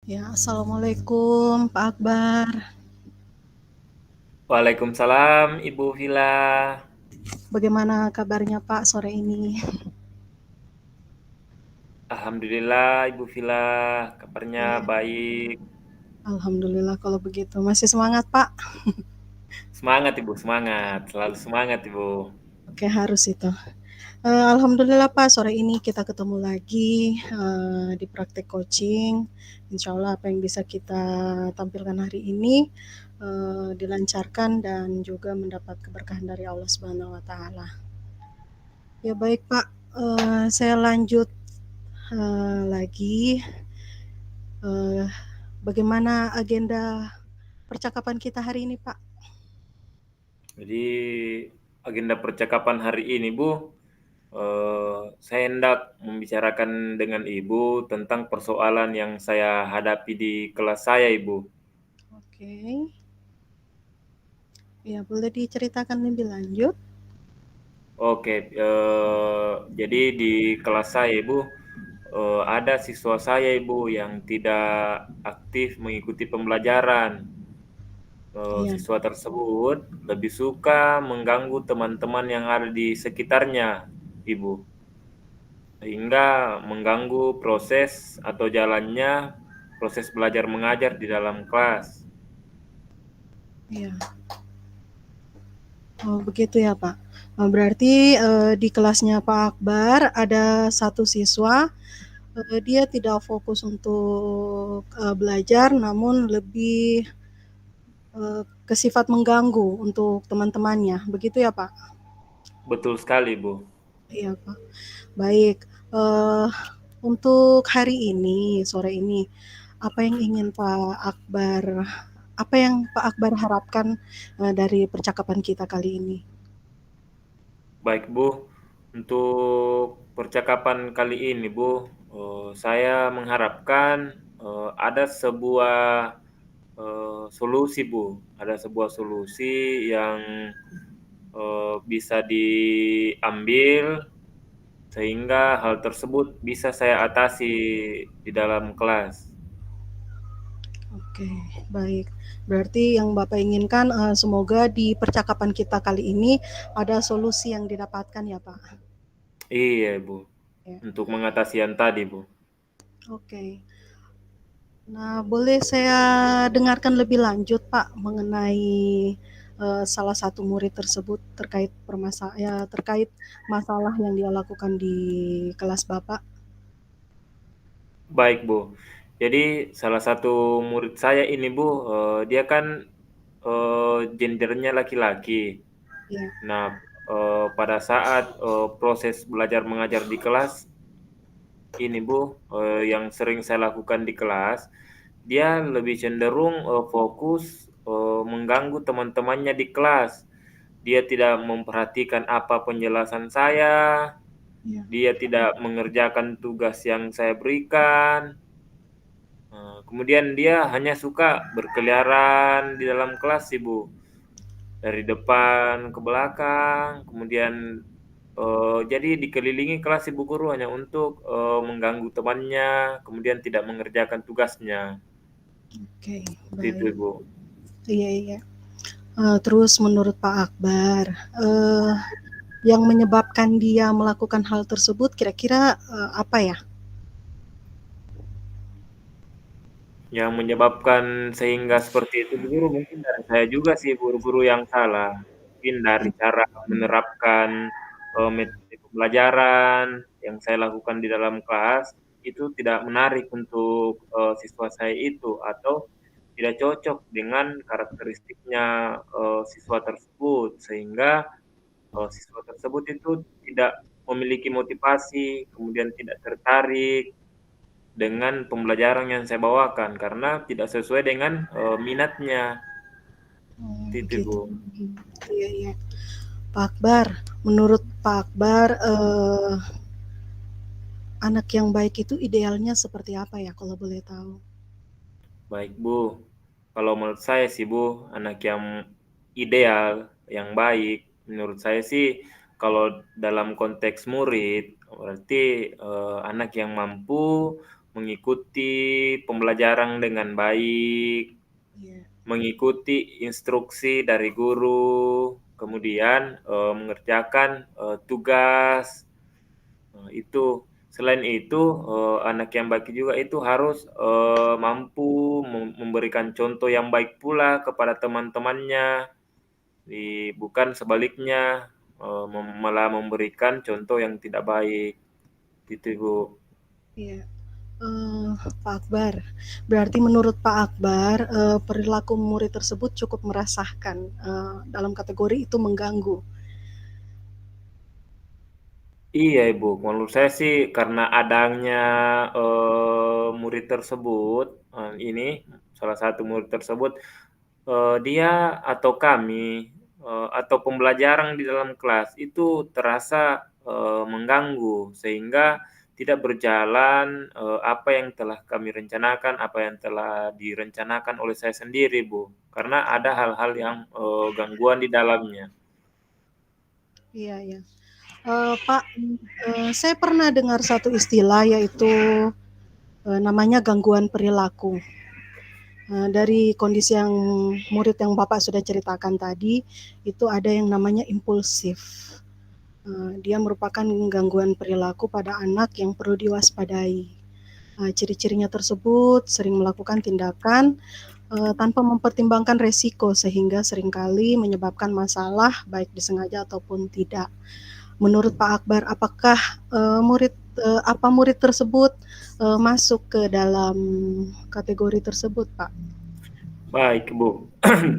Ya, Assalamualaikum Pak Akbar. Waalaikumsalam Ibu Vila. Bagaimana kabarnya Pak sore ini? Alhamdulillah Ibu Vila, kabarnya Iya, baik. Alhamdulillah kalau begitu. Masih semangat Pak? Semangat Ibu, semangat. Selalu semangat Ibu. Oke, harus itu. Alhamdulillah Pak, sore ini kita ketemu lagi di praktek coaching. Insya Allah apa yang bisa kita tampilkan hari ini dilancarkan dan juga mendapat keberkahan dari Allah Subhanahu Wa Taala. Ya baik Pak, saya lanjut lagi. Eh, Bagaimana agenda percakapan kita hari ini, Pak? Jadi agenda percakapan hari ini Bu, saya hendak membicarakan dengan Ibu tentang persoalan yang saya hadapi di kelas saya Ibu. Oke, ya boleh diceritakan lebih lanjut. Oke, jadi di kelas saya Ibu, ada siswa saya Ibu yang tidak aktif mengikuti pembelajaran. Iya, Siswa tersebut lebih suka mengganggu teman-teman yang ada di sekitarnya, Ibu, sehingga mengganggu proses atau jalannya proses belajar mengajar di dalam kelas. iya. Oh, begitu ya, Pak. Berarti di kelasnya Pak Akbar ada satu siswa, dia tidak fokus untuk belajar, namun lebih ke sifat mengganggu untuk teman-temannya. Begitu ya, Pak? Betul sekali, Bu. Iya, Pak. Baik. Eh, untuk hari ini, sore ini, apa yang ingin Pak Akbar apa yang Pak Akbar harapkan dari percakapan kita kali ini? Baik, Bu. Untuk percakapan kali ini, Bu, saya mengharapkan ada sebuah solusi, Bu. Ada sebuah solusi yang bisa diambil sehingga hal tersebut bisa saya atasi di dalam kelas. Oke, baik. Berarti yang Bapak inginkan semoga di percakapan kita kali ini ada solusi yang didapatkan ya, Pak. Iya, Bu. Ya. Untuk mengatasi yang tadi, Bu. Oke. Nah, boleh saya dengarkan lebih lanjut, Pak, mengenai salah satu murid tersebut terkait masalah yang dia lakukan di kelas Bapak. Baik, Bu. Jadi salah satu murid saya ini, Bu, dia kan gendernya laki-laki. Ya, Nah, pada saat proses belajar mengajar di kelas ini, Bu, yang sering saya lakukan di kelas, dia lebih cenderung fokus mengganggu teman-temannya di kelas. Dia tidak memperhatikan apa penjelasan saya, ya. dia tidak mengerjakan tugas yang saya berikan. Kemudian dia hanya suka berkeliaran di dalam kelas, Ibu. Dari depan ke belakang, kemudian jadi dikelilingi kelas Ibu guru hanya untuk mengganggu temannya, kemudian tidak mengerjakan tugasnya. Oke, Seperti itu, baik. Ibu. Iya, iya. Terus menurut Pak Akbar, yang menyebabkan dia melakukan hal tersebut kira-kira apa ya? Yang menyebabkan sehingga seperti itu Bu guru mungkin dari saya juga sih guru-guru yang salah. Mungkin dari cara menerapkan, metode pembelajaran yang saya lakukan di dalam kelas, itu tidak menarik untuk, siswa saya itu atau tidak cocok dengan karakteristiknya, siswa tersebut. Sehingga, siswa tersebut itu tidak memiliki motivasi, kemudian tidak tertarik dengan pembelajaran yang saya bawakan karena tidak sesuai dengan, minatnya, Oh, seperti itu, begitu. Bu. Iya, iya. Pak Akbar, menurut Pak Akbar, anak yang baik itu idealnya seperti apa ya kalau boleh tahu? Baik, Bu. Kalau menurut saya sih, Bu, anak yang ideal, yang baik, menurut saya sih kalau dalam konteks murid, berarti, anak yang mampu mengikuti pembelajaran dengan baik, Iya. mengikuti instruksi dari guru, kemudian mengerjakan tugas. Itu. Selain itu, anak yang baik juga itu harus mampu memberikan contoh yang baik pula kepada teman-temannya, bukan sebaliknya, malah memberikan contoh yang tidak baik, gitu Ibu. Iya. Pak Akbar, berarti menurut Pak Akbar, perilaku murid tersebut cukup meresahkan, dalam kategori itu mengganggu. Iya Ibu, menurut saya sih karena adanya murid tersebut, ini salah satu murid tersebut, dia atau kami, atau pembelajaran di dalam kelas itu terasa mengganggu sehingga tidak berjalan apa yang telah kami rencanakan, apa yang telah direncanakan oleh saya sendiri Bu, karena ada hal-hal yang gangguan di dalamnya. Iya, iya. Pak, saya pernah dengar satu istilah yaitu namanya gangguan perilaku. Dari kondisi yang murid yang Bapak sudah ceritakan tadi, itu ada yang namanya impulsif. Dia merupakan gangguan perilaku pada anak yang perlu diwaspadai. Ciri-cirinya tersebut sering melakukan tindakan tanpa mempertimbangkan resiko sehingga seringkali menyebabkan masalah baik disengaja ataupun tidak. Menurut Pak Akbar, apakah murid tersebut masuk ke dalam kategori tersebut, Pak? Baik Bu,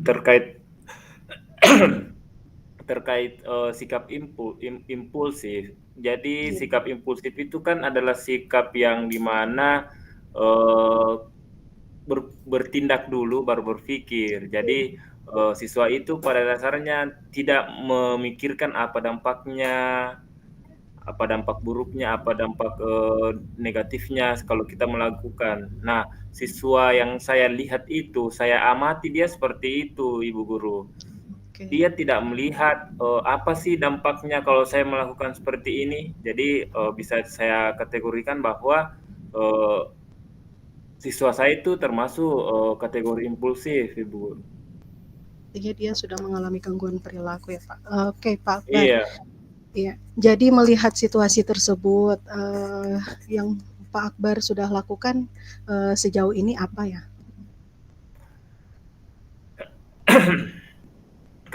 terkait terkait sikap impulsif. Jadi Iya. sikap impulsif itu kan adalah sikap yang dimana eh, bertindak dulu baru berpikir. Jadi siswa itu pada dasarnya tidak memikirkan apa dampak buruknya, apa dampak negatifnya kalau kita melakukan. Nah, siswa yang saya lihat itu, saya amati dia seperti itu, Ibu Guru. Oke. Dia tidak melihat apa sih dampaknya kalau saya melakukan seperti ini. Jadi bisa saya kategorikan bahwa eh, siswa saya itu termasuk kategori impulsif, Ibu. Artinya dia sudah mengalami gangguan perilaku ya, Pak. Oke, Pak Akbar. Iya, Iya. Jadi melihat situasi tersebut, yang Pak Akbar sudah lakukan sejauh ini apa ya?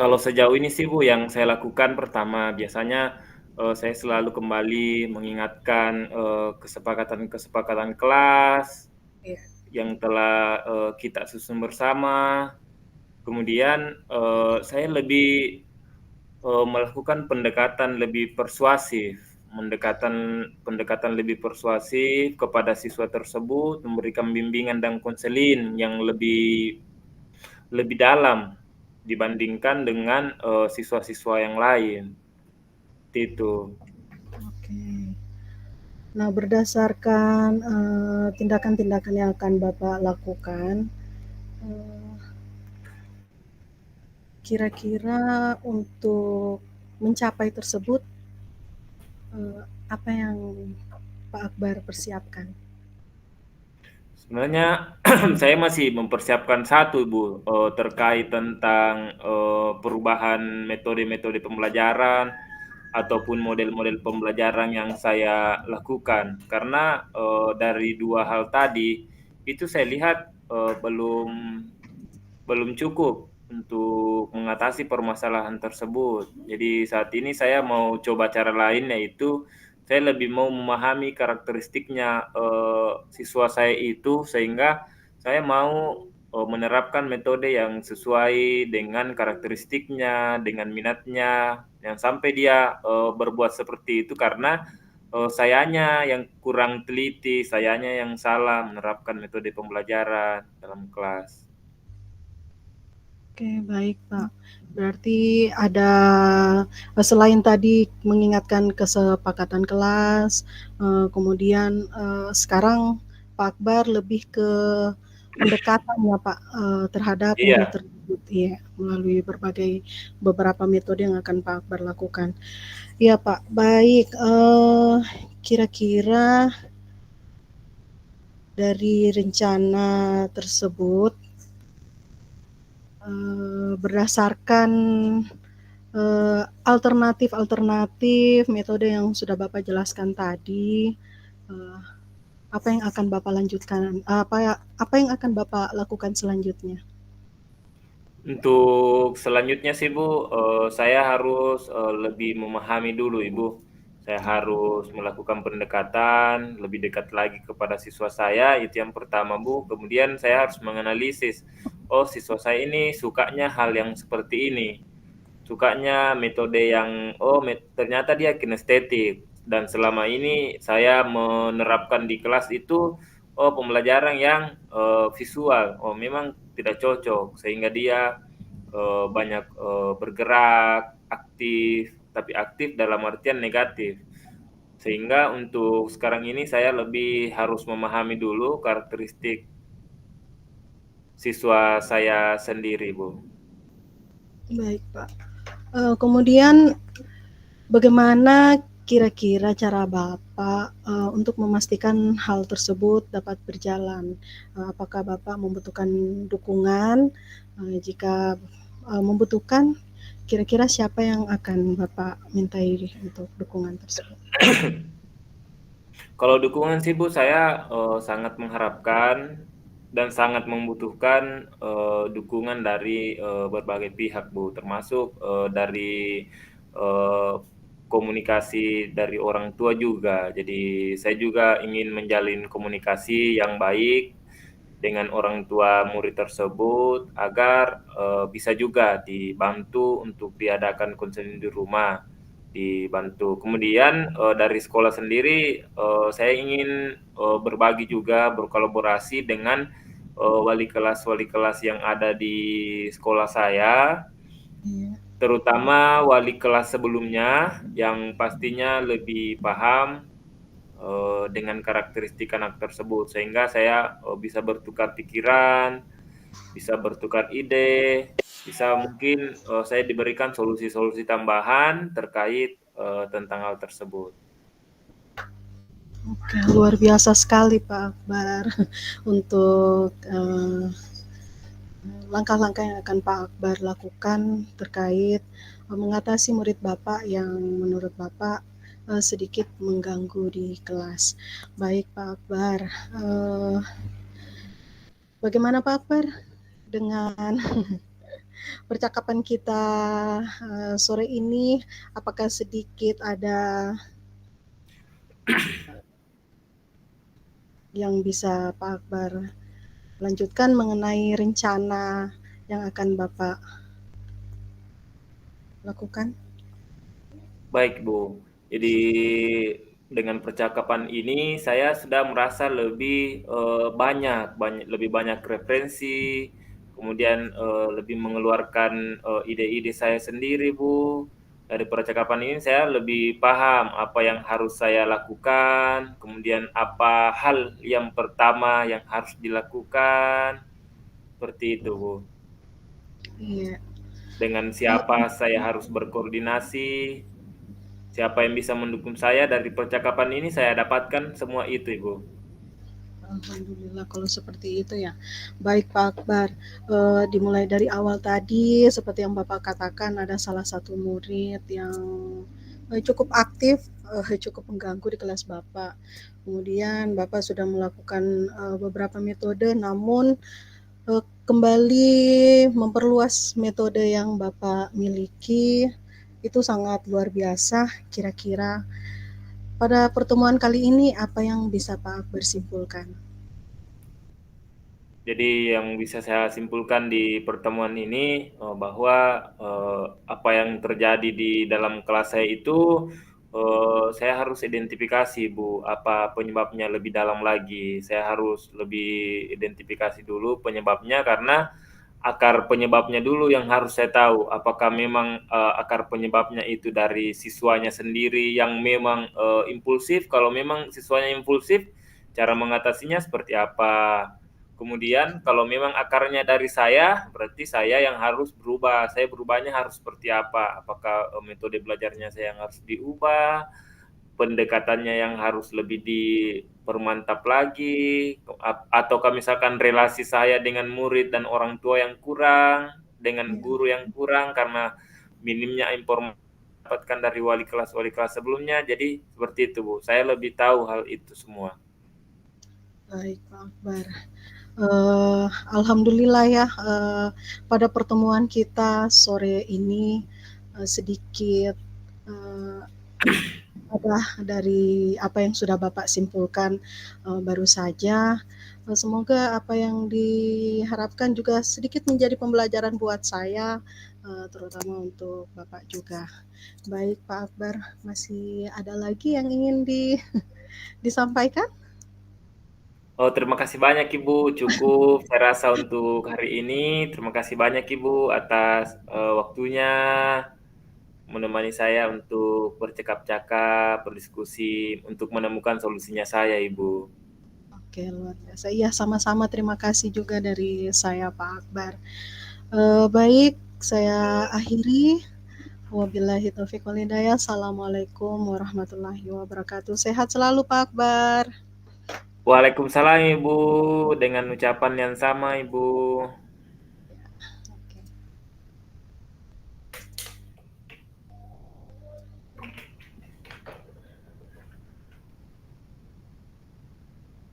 kalau sejauh ini sih Bu yang saya lakukan pertama biasanya saya selalu kembali mengingatkan kesepakatan-kesepakatan kelas Iya. yang telah kita susun bersama. Kemudian saya lebih melakukan pendekatan lebih persuasif, pendekatan lebih persuasif kepada siswa tersebut, memberikan bimbingan dan konseling yang lebih lebih dalam dibandingkan dengan siswa-siswa yang lain. Itu. Oke. Nah, berdasarkan tindakan-tindakan yang akan Bapak lakukan, eh, kira-kira untuk mencapai tersebut, apa yang Pak Akbar persiapkan? Sebenarnya saya masih mempersiapkan satu, Bu, terkait tentang perubahan metode-metode pembelajaran ataupun model-model pembelajaran yang saya lakukan. Karena dari dua hal tadi itu saya lihat belum belum cukup untuk mengatasi permasalahan tersebut. Jadi saat ini saya mau coba cara lain yaitu saya lebih mau memahami karakteristiknya siswa saya itu sehingga saya mau menerapkan metode yang sesuai dengan karakteristiknya, dengan minatnya, yang sampai dia berbuat seperti itu karena sayanya yang kurang teliti, sayanya yang salah menerapkan metode pembelajaran dalam kelas. Oke, baik, Pak. Berarti ada selain tadi mengingatkan kesepakatan kelas, kemudian sekarang Pak Akbar lebih ke pendekatan ya, Pak, terhadap murid Iya. tersebut, ya, melalui beberapa metode yang akan Pak Akbar lakukan. Iya, Pak. Baik, kira-kira dari rencana tersebut berdasarkan alternatif-alternatif metode yang sudah Bapak jelaskan tadi, apa yang akan Bapak lanjutkan? Apa yang akan Bapak lakukan selanjutnya? Untuk selanjutnya sih Bu, saya harus lebih memahami dulu Ibu. Saya harus melakukan pendekatan lebih dekat lagi kepada siswa saya, itu yang pertama Bu. Kemudian saya harus menganalisis, oh siswa saya ini sukanya hal yang seperti ini. Sukanya metode yang, oh ternyata dia kinestetik. Dan selama ini saya menerapkan di kelas itu, oh pembelajaran yang visual. Oh memang tidak cocok, sehingga dia banyak bergerak, aktif, tapi aktif dalam artian negatif. Sehingga untuk sekarang ini saya lebih harus memahami dulu karakteristik siswa saya sendiri, Bu. Baik, Pak. Kemudian bagaimana kira-kira cara Bapak untuk memastikan hal tersebut dapat berjalan? Apakah Bapak membutuhkan dukungan? Jika membutuhkan, kira-kira siapa yang akan Bapak mintai untuk dukungan tersebut? Kalau dukungan sih Bu, saya sangat mengharapkan dan sangat membutuhkan dukungan dari berbagai pihak Bu, termasuk dari eh, komunikasi dari orang tua juga. Jadi saya juga ingin menjalin komunikasi yang baik dengan orang tua murid tersebut agar bisa juga dibantu untuk diadakan konseling di rumah, dibantu. Kemudian dari sekolah sendiri saya ingin berbagi juga, berkolaborasi dengan wali kelas yang ada di sekolah saya, Iya. terutama wali kelas sebelumnya yang pastinya lebih paham dengan karakteristik anak tersebut, sehingga saya bisa bertukar pikiran, bisa bertukar ide, bisa mungkin saya diberikan solusi-solusi tambahan terkait tentang hal tersebut. Oke, luar biasa sekali Pak Akbar untuk langkah-langkah yang akan Pak Akbar lakukan terkait mengatasi murid Bapak yang menurut Bapak sedikit mengganggu di kelas. Baik Pak Akbar, bagaimana Pak Akbar dengan percakapan kita sore ini? Apakah sedikit ada yang bisa Pak Akbar lanjutkan mengenai rencana yang akan Bapak lakukan? Baik, Bu. Jadi dengan percakapan ini saya sudah merasa lebih lebih banyak referensi, kemudian lebih mengeluarkan ide-ide saya sendiri, Bu. Dari percakapan ini saya lebih paham apa yang harus saya lakukan, kemudian apa hal yang pertama yang harus dilakukan, seperti itu, Bu. Iya. Dengan siapa saya harus berkoordinasi, siapa yang bisa mendukung saya. Dari percakapan ini saya dapatkan semua itu, Ibu. Alhamdulillah kalau seperti itu ya. Baik Pak Akbar, dimulai dari awal tadi seperti yang Bapak katakan ada salah satu murid yang cukup aktif, cukup mengganggu di kelas Bapak. Kemudian Bapak sudah melakukan beberapa metode namun kembali memperluas metode yang Bapak miliki itu sangat luar biasa. Kira-kira pada pertemuan kali ini apa yang bisa Pak Akbar simpulkan? Jadi yang bisa saya simpulkan di pertemuan ini bahwa apa yang terjadi di dalam kelas saya itu saya harus identifikasi, Bu, apa penyebabnya lebih dalam lagi. Saya harus lebih identifikasi dulu penyebabnya, karena akar penyebabnya dulu yang harus saya tahu. Apakah memang akar penyebabnya itu dari siswanya sendiri yang memang impulsif? Kalau memang siswanya impulsif, cara mengatasinya seperti apa? Kemudian kalau memang akarnya dari saya, berarti saya yang harus berubah. Saya berubahnya harus seperti apa? Apakah metode belajarnya saya yang harus diubah, pendekatannya yang harus lebih dipermantap lagi, ataukah misalkan relasi saya dengan murid dan orang tua yang kurang, dengan Iya, guru yang kurang karena minimnya informasi dapatkan dari wali kelas sebelumnya. Jadi seperti itu, Bu. Saya lebih tahu hal itu semua. baik Pak Akbar. Eee, Alhamdulillah ya, pada pertemuan kita sore ini, sedikit, eee, ada dari apa yang sudah Bapak simpulkan, baru saja. Semoga apa yang diharapkan juga sedikit menjadi pembelajaran buat saya, terutama untuk Bapak juga. Baik Pak Akbar, masih ada lagi yang ingin disampaikan? Oh, terima kasih banyak Ibu, cukup saya rasa untuk hari ini. Terima kasih banyak Ibu atas, waktunya menemani saya untuk bercakap-cakap, berdiskusi, untuk menemukan solusinya saya, Ibu. Oke, luar biasa. Iya, sama-sama terima kasih juga dari saya Pak Akbar. Baik, saya akhiri. Wabillahi taufiq wal hidayah. Assalamualaikum warahmatullahi wabarakatuh. Sehat selalu Pak Akbar. Waalaikumsalam Ibu, dengan ucapan yang sama Ibu. Oke.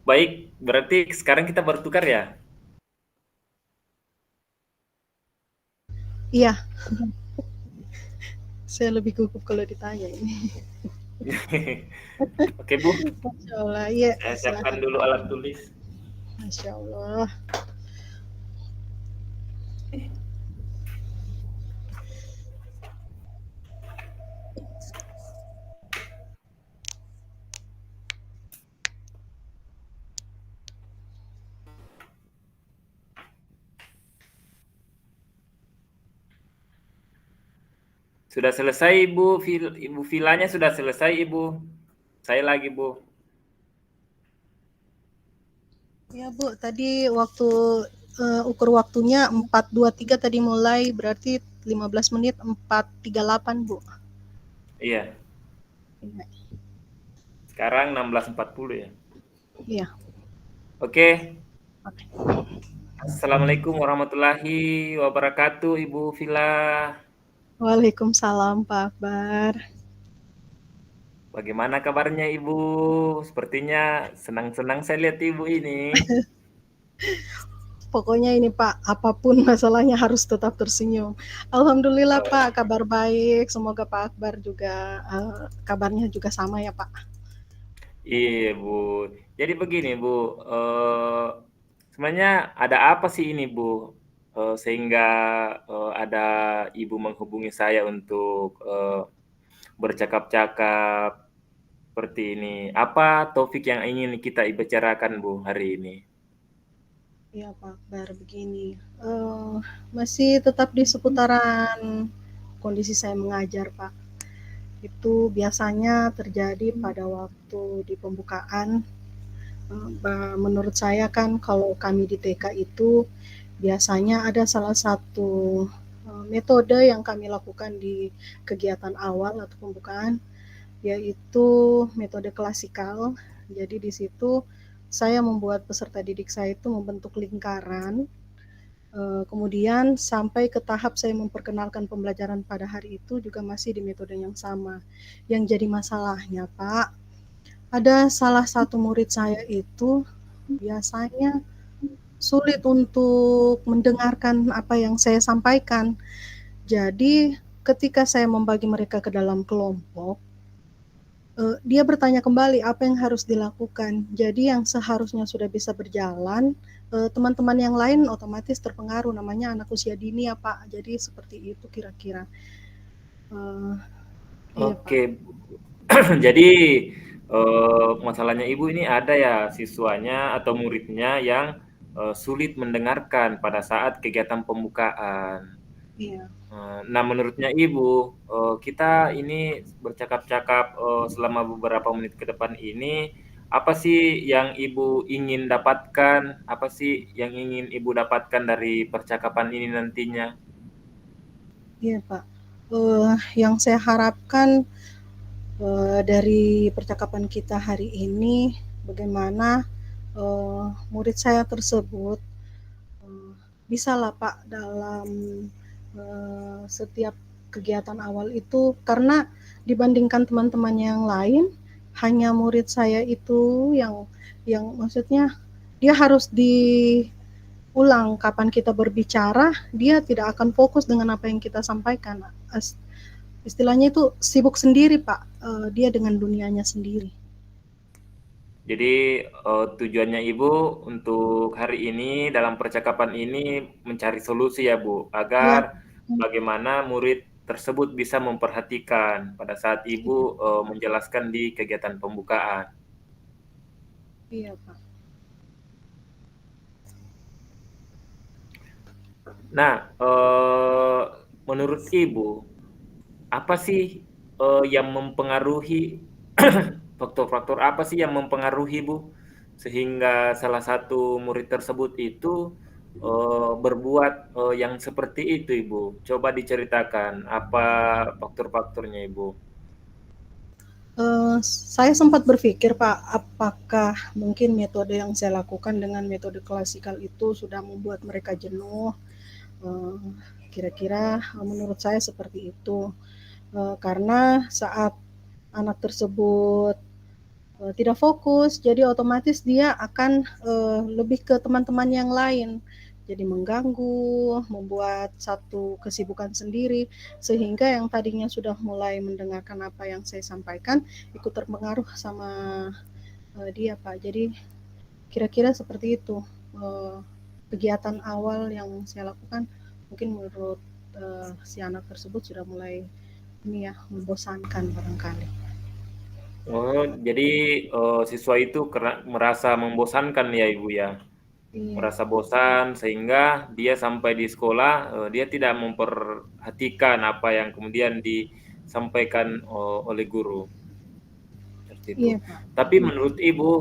Baik, berarti sekarang kita bertukar ya? Iya, saya lebih gugup kalau ditanya ini. Oke Bu, Masya Allah, iya saya siapkan silahkan dulu Pak. alat tulis. Masya Allah. Sudah selesai Ibu, Ibu vilanya sudah selesai Ibu. Saya lagi Bu. Ya Bu, tadi waktu ukur waktunya 4:23 tadi mulai, berarti 15 menit 4:38 Bu. Iya, Iya. sekarang 16.40 ya. Iya. Oke, Oke. Assalamualaikum warahmatullahi wabarakatuh Ibu Vila. Waalaikumsalam Pak Akbar. Bagaimana kabarnya Ibu? Sepertinya senang-senang saya lihat Ibu ini. Pokoknya ini Pak, apapun masalahnya harus tetap tersenyum. Alhamdulillah Oh, Pak, kabar baik. Semoga Pak Akbar juga kabarnya juga sama ya Pak. iya Bu. Jadi begini Bu, sebenarnya ada apa sih ini Bu? Sehingga ada Ibu menghubungi saya untuk bercakap-cakap seperti ini. Apa topik yang ingin kita bicarakan Bu hari ini? Ya Pak Akbar, begini. Masih tetap di seputaran kondisi saya mengajar Pak. Itu biasanya terjadi pada waktu di pembukaan. Menurut saya kan kalau kami di TK itu biasanya ada salah satu metode yang kami lakukan di kegiatan awal atau pembukaan, yaitu metode klasikal. Jadi di situ saya membuat peserta didik saya itu membentuk lingkaran, kemudian sampai ke tahap saya memperkenalkan pembelajaran pada hari itu juga masih di metode yang sama. Yang jadi masalahnya Pak, ada salah satu murid saya itu biasanya sulit untuk mendengarkan apa yang saya sampaikan. Jadi ketika saya membagi mereka ke dalam kelompok, dia bertanya kembali apa yang harus dilakukan. Jadi yang seharusnya sudah bisa berjalan, teman-teman yang lain otomatis terpengaruh, namanya anak usia dini ya Pak. Jadi seperti itu kira-kira. Uh, iya Pak. Oke, Bu. Jadi masalahnya Ibu ini ada ya siswanya atau muridnya yang sulit mendengarkan pada saat kegiatan pembukaan. Iya. Nah, menurutnya Ibu, kita ini bercakap-cakap selama beberapa menit ke depan ini, apa sih yang Ibu ingin dapatkan? Apa sih yang ingin Ibu dapatkan dari percakapan ini nantinya? Iya Pak. Yang saya harapkan dari percakapan kita hari ini, bagaimana murid saya tersebut bisalah Pak dalam setiap kegiatan awal itu, karena dibandingkan teman-teman yang lain, hanya murid saya itu yang maksudnya dia harus diulang kapan kita berbicara, dia tidak akan fokus dengan apa yang kita sampaikan. Istilahnya itu sibuk sendiri Pak, dia dengan dunianya sendiri. Jadi tujuannya Ibu untuk hari ini dalam percakapan ini mencari solusi ya Bu, agar Ya, bagaimana murid tersebut bisa memperhatikan pada saat Ibu menjelaskan di kegiatan pembukaan. iya Pak. Nah, menurut Ibu, apa sih yang mempengaruhi faktor-faktor apa sih yang mempengaruhi Bu sehingga salah satu murid tersebut itu berbuat yang seperti itu Ibu? Coba diceritakan apa faktor-faktornya Ibu? Saya sempat berpikir Pak, apakah mungkin metode yang saya lakukan dengan metode klasikal itu sudah membuat mereka jenuh. Eh, Kira-kira menurut saya seperti itu. Karena saat anak tersebut tidak fokus, jadi otomatis dia akan lebih ke teman-teman yang lain, jadi mengganggu, membuat satu kesibukan sendiri, sehingga yang tadinya sudah mulai mendengarkan apa yang saya sampaikan ikut terpengaruh sama dia Pak. Jadi kira-kira seperti itu kegiatan awal yang saya lakukan, mungkin menurut si anak tersebut sudah mulai ini ya, membosankan barangkali. Oh, jadi siswa itu merasa membosankan ya Ibu ya, Iya, merasa bosan sehingga dia sampai di sekolah dia tidak memperhatikan apa yang kemudian disampaikan oleh guru. Seperti itu. iya Pak. Tapi menurut Ibu,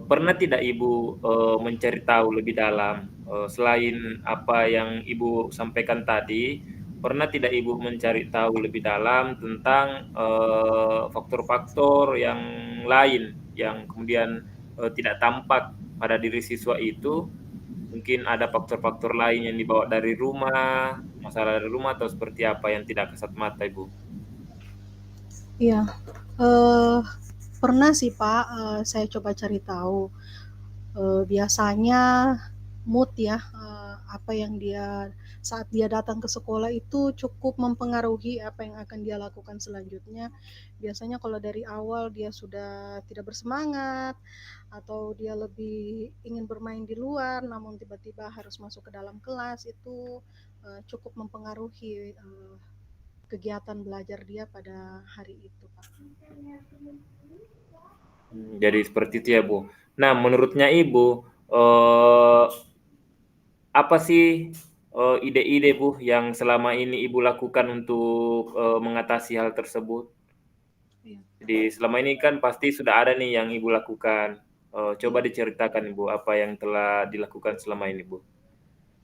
pernah tidak Ibu mencari tahu lebih dalam selain apa yang Ibu sampaikan tadi, pernah tidak Ibu mencari tahu lebih dalam tentang faktor-faktor yang lain yang kemudian tidak tampak pada diri siswa itu? Mungkin ada faktor-faktor lain yang dibawa dari rumah, masalah dari rumah atau seperti apa yang tidak kasat mata, Ibu? Iya, eh, pernah sih Pak, saya coba cari tahu. Biasanya mood ya, apa yang dia saat dia datang ke sekolah itu cukup mempengaruhi apa yang akan dia lakukan selanjutnya. Biasanya kalau dari awal dia sudah tidak bersemangat atau dia lebih ingin bermain di luar, namun tiba-tiba harus masuk ke dalam kelas, itu cukup mempengaruhi kegiatan belajar dia pada hari itu, Pak. Jadi seperti itu ya, Bu. Nah, menurutnya Ibu, eh, apa sih ide-ide Bu yang selama ini Ibu lakukan untuk mengatasi hal tersebut? Iya, Jadi selama ini kan pasti sudah ada nih yang Ibu lakukan. Coba iya, diceritakan Ibu apa yang telah dilakukan selama ini, Bu.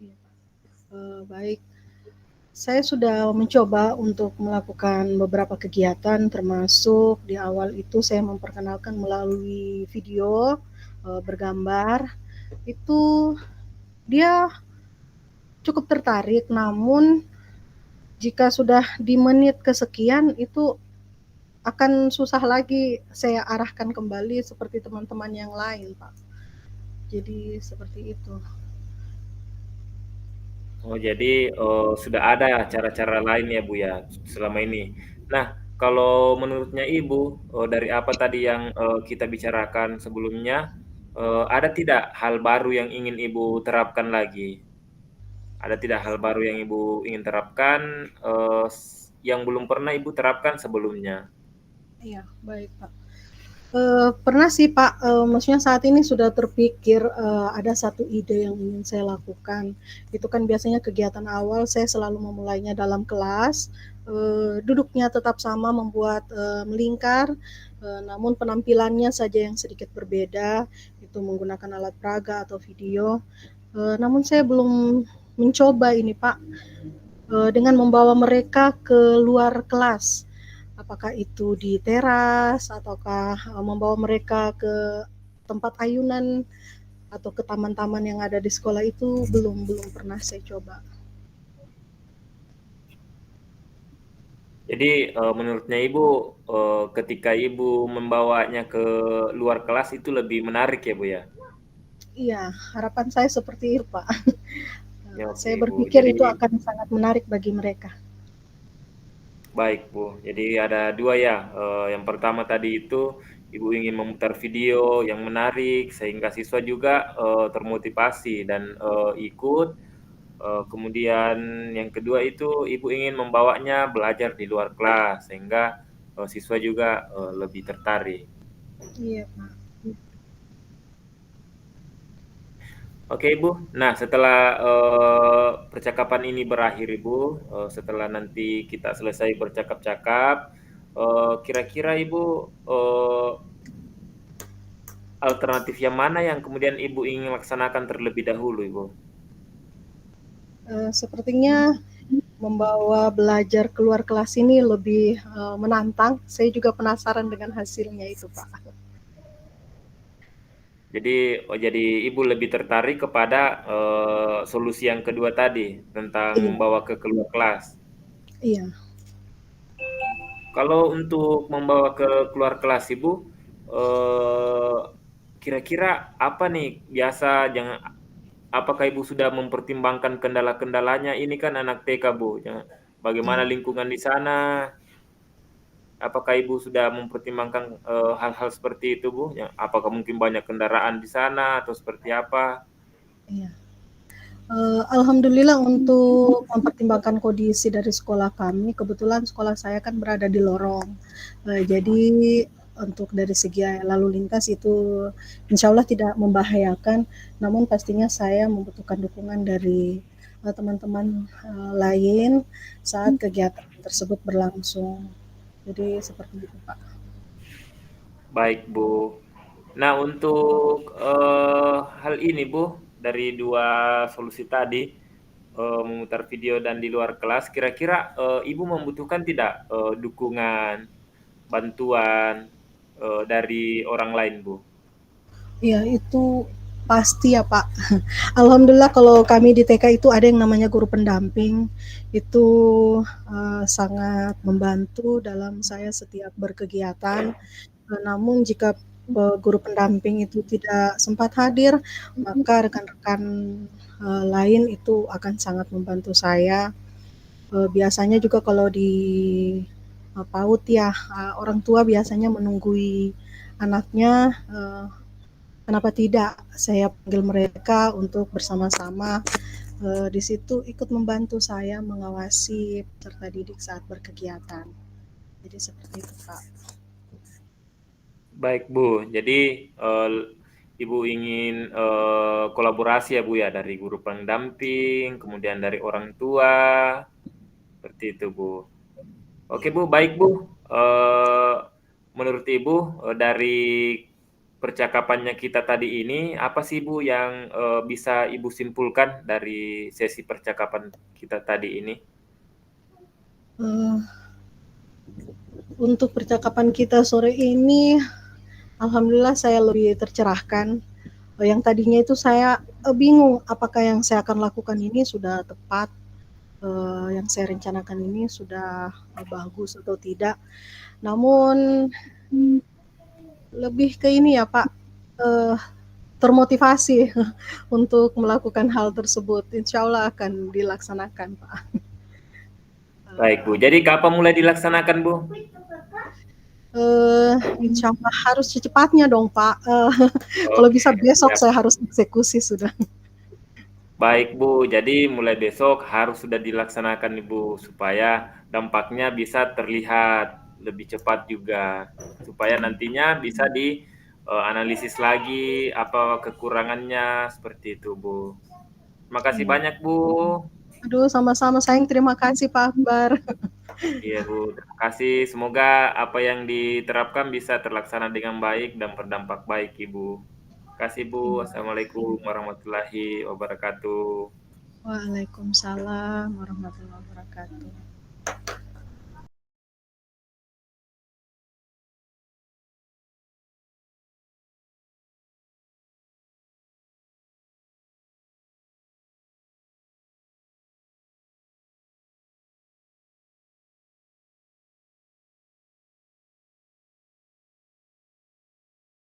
iya, Pak. Baik, saya sudah mencoba untuk melakukan beberapa kegiatan, termasuk di awal itu saya memperkenalkan melalui video bergambar. Itu dia cukup tertarik, namun jika sudah di menit kesekian itu akan susah lagi saya arahkan kembali seperti teman-teman yang lain, Pak. Jadi seperti itu. Oh, jadi sudah ada cara-cara lain ya Bu ya selama ini. Nah, kalau menurutnya Ibu dari apa tadi yang kita bicarakan sebelumnya, ada tidak hal baru yang ingin Ibu terapkan lagi? Ada tidak hal baru yang Ibu ingin terapkan yang belum pernah Ibu terapkan sebelumnya? Iya, baik Pak. Pernah sih Pak, maksudnya saat ini sudah terpikir ada satu ide yang ingin saya lakukan. Itu kan biasanya kegiatan awal saya selalu memulainya dalam kelas, duduknya tetap sama membuat melingkar, namun penampilannya saja yang sedikit berbeda, itu menggunakan alat peraga atau video. Namun saya belum mencoba ini Pak, dengan membawa mereka ke luar kelas. Apakah itu di teras ataukah membawa mereka ke tempat ayunan atau ke taman-taman yang ada di sekolah itu belum belum pernah saya coba. Jadi, menurutnya Ibu, ketika Ibu membawanya ke luar kelas itu lebih menarik ya, Bu, ya? Iya, harapan saya seperti itu, Pak. Ya, oke, Saya Bu. berpikir Jadi itu akan sangat menarik bagi mereka. baik, Bu. Jadi ada 2 ya, yang pertama tadi itu Ibu ingin memutar video yang menarik sehingga siswa juga, termotivasi dan, ikut, kemudian yang kedua itu Ibu ingin membawanya belajar di luar kelas sehingga, siswa juga, lebih tertarik. Iya, Pak. Oke, Ibu. Nah, setelah, percakapan ini berakhir, Ibu, setelah nanti kita selesai bercakap-cakap, kira-kira Ibu, alternatif yang mana yang kemudian Ibu ingin laksanakan terlebih dahulu, Ibu? Sepertinya membawa belajar keluar kelas ini lebih menantang. Saya juga penasaran dengan hasilnya itu, Pak. Jadi Ibu lebih tertarik kepada, solusi yang kedua tadi, tentang Iya, membawa ke keluar kelas. iya, Kalau untuk membawa ke keluar kelas Ibu, eee, kira-kira apa nih biasa apakah Ibu sudah mempertimbangkan kendala-kendalanya? Ini kan anak TK, Bu, ya. Bagaimana iya, lingkungan di sana? Apakah Ibu sudah mempertimbangkan, hal-hal seperti itu, Bu? Ya, apakah mungkin banyak kendaraan di sana atau seperti apa? iya. Alhamdulillah untuk mempertimbangkan kondisi dari sekolah kami, kebetulan sekolah saya kan berada di lorong. Jadi untuk dari segi lalu lintas itu insya Allah tidak membahayakan, namun pastinya saya membutuhkan dukungan dari teman-teman lain saat kegiatan tersebut berlangsung. Jadi seperti itu, Pak. Baik, Bu. Nah, untuk, hal ini, Bu, dari 2 solusi tadi, memutar video dan di luar kelas, kira-kira, Ibu membutuhkan tidak, dukungan, bantuan, dari orang lain, Bu? Iya, itu pasti ya, Pak. Alhamdulillah kalau kami di TK itu ada yang namanya guru pendamping, itu, sangat membantu dalam saya setiap berkegiatan, namun jika, guru pendamping itu tidak sempat hadir, maka rekan-rekan, lain itu akan sangat membantu saya. Biasanya juga kalau di, PAUD ya, orang tua biasanya menunggui anaknya, kenapa tidak saya panggil mereka untuk bersama-sama di situ ikut membantu saya mengawasi peserta didik saat berkegiatan. Jadi seperti itu, Pak. Baik, Bu. Jadi, Ibu ingin, kolaborasi ya, Bu, ya, dari guru pendamping, kemudian dari orang tua, seperti itu, Bu. Oke, Iya. Bu, baik, Bu. Menurut Ibu, dari percakapannya kita tadi ini, apa sih, Bu, yang, bisa Ibu simpulkan dari sesi percakapan kita tadi ini? Uh, untuk percakapan kita sore ini, alhamdulillah saya lebih tercerahkan. Yang tadinya itu saya bingung apakah yang saya akan lakukan ini sudah tepat, yang saya rencanakan ini sudah bagus atau tidak. Namun lebih ke ini ya Pak, uh, termotivasi untuk melakukan hal tersebut. Insya Allah akan dilaksanakan, Pak. Baik, Bu. Jadi kapan mulai dilaksanakan, Bu? Insya Allah harus secepatnya dong, Pak. Kalau Oke, bisa besok siap. saya harus eksekusi sudah. Baik, Bu. Jadi mulai besok harus sudah dilaksanakan, Ibu, supaya dampaknya bisa terlihat lebih cepat juga. Supaya nantinya bisa analisis lagi apa kekurangannya, seperti itu, Bu. Terima kasih Iya. banyak, Bu. Aduh, sama-sama sayang. Terima kasih, Pak Akbar. Iya, Bu. Terima kasih. Semoga apa yang diterapkan bisa terlaksana dengan baik dan berdampak baik, Ibu. Terima kasih, Bu. Assalamualaikum warahmatullahi wabarakatuh. Waalaikumsalam warahmatullahi wabarakatuh.